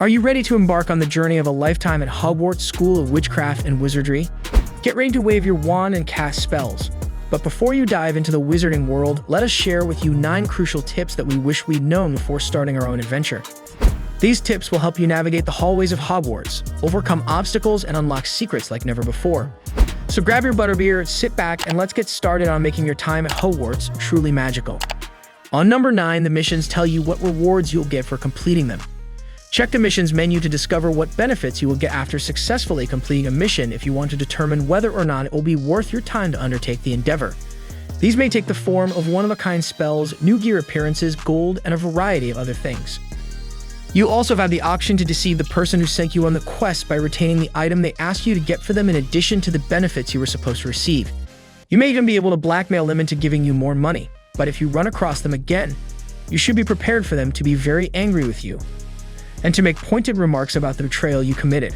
Are you ready to embark on the journey of a lifetime at Hogwarts School of Witchcraft and Wizardry? Get ready to wave your wand and cast spells. But before you dive into the wizarding world, let us share with you 9 crucial tips that we wish we'd known before starting our own adventure. These tips will help you navigate the hallways of Hogwarts, overcome obstacles, and unlock secrets like never before. So grab your butterbeer, sit back, and let's get started on making your time at Hogwarts truly magical. On number 9, the missions tell you what rewards you'll get for completing them. Check the missions menu to discover what benefits you will get after successfully completing a mission if you want to determine whether or not it will be worth your time to undertake the endeavor. These may take the form of one-of-a-kind spells, new gear appearances, gold, and a variety of other things. You also have the option to deceive the person who sent you on the quest by retaining the item they asked you to get for them in addition to the benefits you were supposed to receive. You may even be able to blackmail them into giving you more money, but if you run across them again, you should be prepared for them to be very angry with you and to make pointed remarks about the betrayal you committed.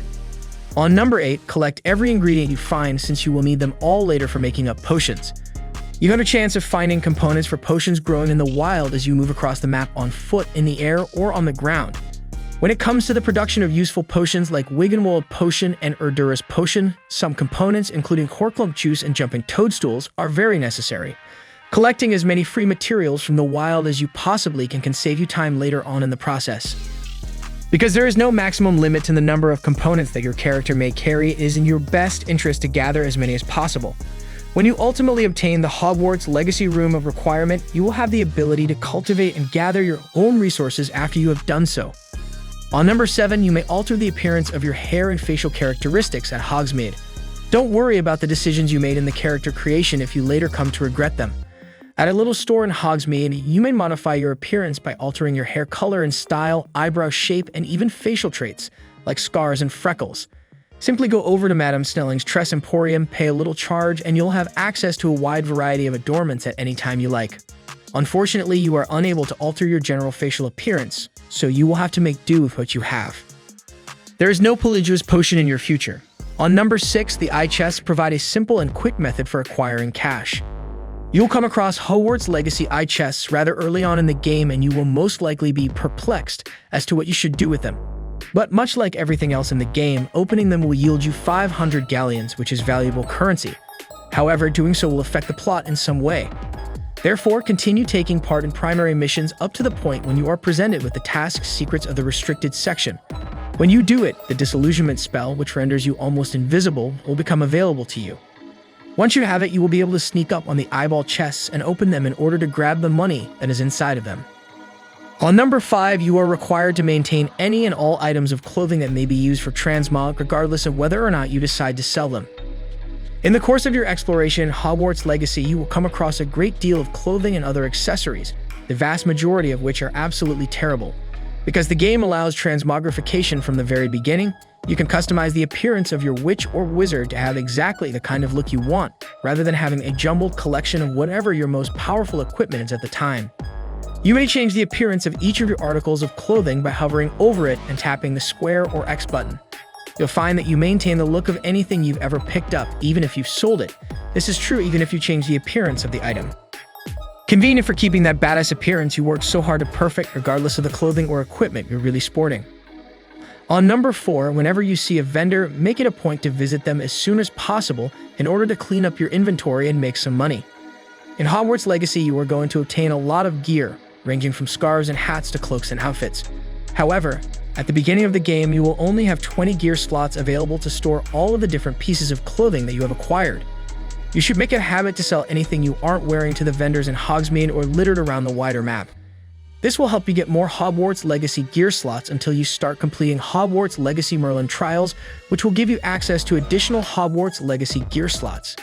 On number 8, collect every ingredient you find since you will need them all later for making up potions. You have a chance of finding components for potions growing in the wild as you move across the map on foot, in the air, or on the ground. When it comes to the production of useful potions like Wiggenwald Potion and Erdurus Potion, some components, including Horklump Juice and Jumping Toadstools, are very necessary. Collecting as many free materials from the wild as you possibly can save you time later on in the process. Because there is no maximum limit to the number of components that your character may carry, it is in your best interest to gather as many as possible. When you ultimately obtain the Hogwarts Legacy Room of Requirement, you will have the ability to cultivate and gather your own resources after you have done so. On number 7, you may alter the appearance of your hair and facial characteristics at Hogsmeade. Don't worry about the decisions you made in the character creation if you later come to regret them. At a little store in Hogsmeade, you may modify your appearance by altering your hair color and style, eyebrow shape, and even facial traits, like scars and freckles. Simply go over to Madame Snelling's Tress Emporium, pay a little charge, and you'll have access to a wide variety of adornments at any time you like. Unfortunately, you are unable to alter your general facial appearance, so you will have to make do with what you have. There is no Polyjuice Potion in your future. On number 6, the eye chests provide a simple and quick method for acquiring cash. You'll come across Hogwarts Legacy eye chests rather early on in the game, and you will most likely be perplexed as to what you should do with them. But much like everything else in the game, opening them will yield you 500 galleons, which is valuable currency. However, doing so will affect the plot in some way. Therefore, continue taking part in primary missions up to the point when you are presented with the task secrets of the restricted section. When you do it, the disillusionment spell, which renders you almost invisible, will become available to you. Once you have it, you will be able to sneak up on the eyeball chests and open them in order to grab the money that is inside of them. On number 5, you are required to maintain any and all items of clothing that may be used for transmog, regardless of whether or not you decide to sell them. In the course of your exploration in Hogwarts Legacy, you will come across a great deal of clothing and other accessories, the vast majority of which are absolutely terrible. Because the game allows transmogrification from the very beginning, you can customize the appearance of your witch or wizard to have exactly the kind of look you want, rather than having a jumbled collection of whatever your most powerful equipment is at the time. You may change the appearance of each of your articles of clothing by hovering over it and tapping the square or X button. You'll find that you maintain the look of anything you've ever picked up, even if you've sold it. This is true even if you change the appearance of the item. Convenient for keeping that badass appearance you worked so hard to perfect, regardless of the clothing or equipment you're really sporting. On number 4, whenever you see a vendor, make it a point to visit them as soon as possible in order to clean up your inventory and make some money. In Hogwarts Legacy, you are going to obtain a lot of gear, ranging from scarves and hats to cloaks and outfits. However, at the beginning of the game, you will only have 20 gear slots available to store all of the different pieces of clothing that you have acquired. You should make it a habit to sell anything you aren't wearing to the vendors in Hogsmeade or littered around the wider map. This will help you get more Hogwarts Legacy gear slots until you start completing Hogwarts Legacy Merlin Trials, which will give you access to additional Hogwarts Legacy gear slots.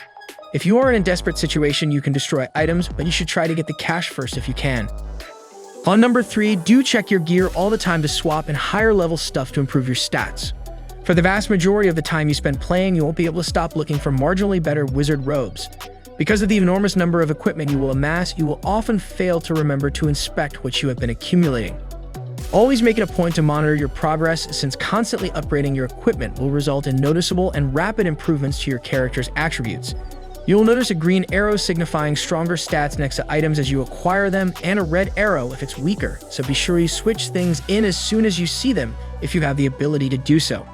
If you are in a desperate situation, you can destroy items, but you should try to get the cash first if you can. On number 3, do check your gear all the time to swap and higher level stuff to improve your stats. For the vast majority of the time you spend playing, you won't be able to stop looking for marginally better wizard robes. Because of the enormous number of equipment you will amass, you will often fail to remember to inspect what you have been accumulating. Always make it a point to monitor your progress, since constantly upgrading your equipment will result in noticeable and rapid improvements to your character's attributes. You'll notice a green arrow signifying stronger stats next to items as you acquire them, and a red arrow if it's weaker, so be sure you switch things in as soon as you see them if you have the ability to do so.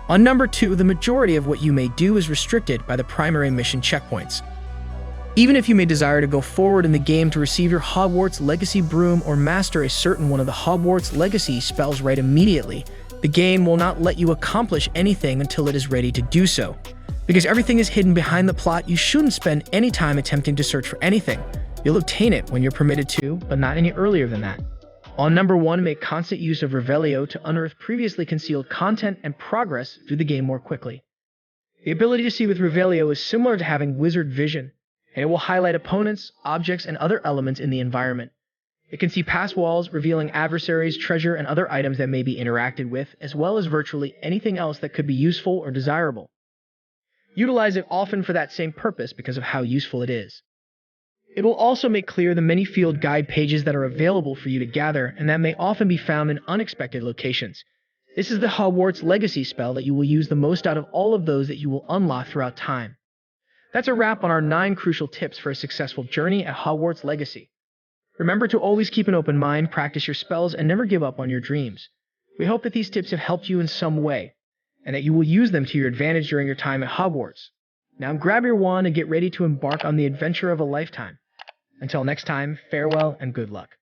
On number 2, the majority of what you may do is restricted by the primary mission checkpoints. Even if you may desire to go forward in the game to receive your Hogwarts Legacy broom or master a certain one of the Hogwarts Legacy spells right immediately, the game will not let you accomplish anything until it is ready to do so. Because everything is hidden behind the plot, you shouldn't spend any time attempting to search for anything. You'll obtain it when you're permitted to, but not any earlier than that. On number 1, make constant use of Revelio to unearth previously concealed content and progress through the game more quickly. The ability to see with Revelio is similar to having wizard vision, and it will highlight opponents, objects, and other elements in the environment. It can see past walls, revealing adversaries, treasure, and other items that may be interacted with, as well as virtually anything else that could be useful or desirable. Utilize it often for that same purpose because of how useful it is. It will also make clear the many field guide pages that are available for you to gather and that may often be found in unexpected locations. This is the Hogwarts Legacy spell that you will use the most out of all of those that you will unlock throughout time. That's a wrap on our 9 crucial tips for a successful journey at Hogwarts Legacy. Remember to always keep an open mind, practice your spells, and never give up on your dreams. We hope that these tips have helped you in some way, and that you will use them to your advantage during your time at Hogwarts. Now grab your wand and get ready to embark on the adventure of a lifetime. Until next time, farewell and good luck.